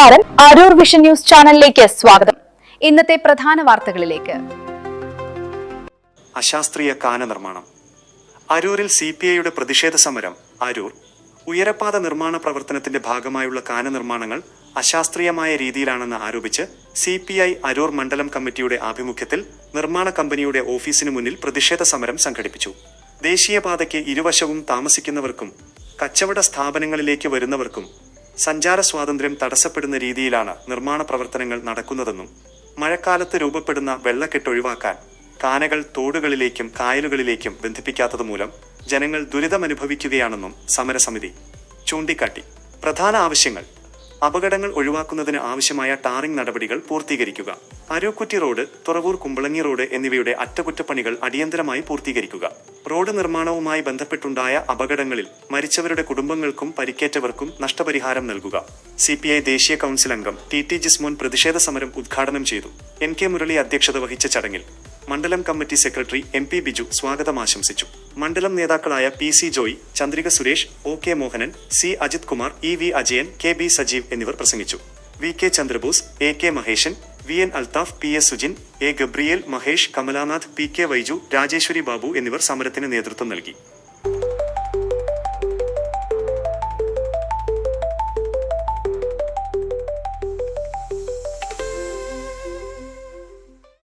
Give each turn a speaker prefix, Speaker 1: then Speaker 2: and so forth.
Speaker 1: നമസ്കാരം, Aroor vision news ചാനലിലേക്ക് സ്വാഗതം. ഇന്നത്തെ പ്രധാന വാർത്തകളിലേക്ക്.
Speaker 2: അശാസ്ത്രീയ കാന നിർമ്മാണം. അരൂരിൽ CPIയുടെ പ്രതിഷേധ സമരം. അരൂർ ഉയരപ്പാത നിർമ്മാണ പ്രവർത്തനത്തിന്റെ ഭാഗമായുള്ള കാന നിർമ്മാണങ്ങൾ അശാസ്ത്രീയമായ രീതിയിലാണെന്ന് ആരോപിച്ച് CPI അരൂർ മണ്ഡലം കമ്മിറ്റിയുടെ ആഭിമുഖ്യത്തിൽ നിർമ്മാണ കമ്പനിയുടെ ഓഫീസിനു മുന്നിൽ പ്രതിഷേധ സമരം സംഘടിപ്പിച്ചു. ദേശീയപാതയ്ക്ക് ഇരുവശവും താമസിക്കുന്നവർക്കും കച്ചവട സ്ഥാപനങ്ങളിലേക്ക് വരുന്നവർക്കും സഞ്ചാര സ്വാതന്ത്ര്യം തടസ്സപ്പെടുന്ന രീതിയിലാണ് നിർമ്മാണ പ്രവർത്തനങ്ങൾ നടക്കുന്നതെന്നും മഴക്കാലത്ത് രൂപപ്പെടുന്ന വെള്ളക്കെട്ട് ഒഴിവാക്കാൻ കാനകൾ തോടുകളിലേക്കും കായലുകളിലേക്കും ബന്ധിപ്പിക്കാത്തതുമൂലം ജനങ്ങൾ ദുരിതമനുഭവിക്കുകയാണെന്നും സമരസമിതി ചൂണ്ടിക്കാട്ടി. പ്രധാന ആവശ്യങ്ങൾ: അപകടങ്ങൾ ഒഴിവാക്കുന്നതിന് ആവശ്യമായ ടാറിംഗ് നടപടികൾ പൂർത്തീകരിക്കുക. അരൂക്കുറ്റി റോഡ്, തുറവൂർ കുമ്പളങ്ങി റോഡ് എന്നിവയുടെ അറ്റകുറ്റപ്പണികൾ അടിയന്തരമായി പൂർത്തീകരിക്കുക. റോഡ് നിർമ്മാണവുമായി ബന്ധപ്പെട്ടുണ്ടായ അപകടങ്ങളിൽ മരിച്ചവരുടെ കുടുംബങ്ങൾക്കും പരിക്കേറ്റവർക്കും നഷ്ടപരിഹാരം നൽകുക. CPI ദേശീയ കൗൺസിൽ അംഗം TT ജിസ്മോൻ പ്രതിഷേധ സമരം ഉദ്ഘാടനം ചെയ്തു. NK മുരളി അധ്യക്ഷത വഹിച്ച ചടങ്ങിൽ മണ്ഡലം കമ്മിറ്റി സെക്രട്ടറി MP ബിജു സ്വാഗതം ആശംസിച്ചു. മണ്ഡലം നേതാക്കളായ PC Joy, Chandrika Suresh, OK Mohanan, C Ajith Kumar, EV Ajayan, KB Sajeev എന്നിവർ പ്രസംഗിച്ചു. VK Chandrabose, AK Maheshan, VN Althaf, PS Sujin, A Gabriel, Mahesh, Kamalanath, PK Vaiju, Rajeshwari Babu എന്നിവർ സമരത്തിന് നേതൃത്വം നൽകി.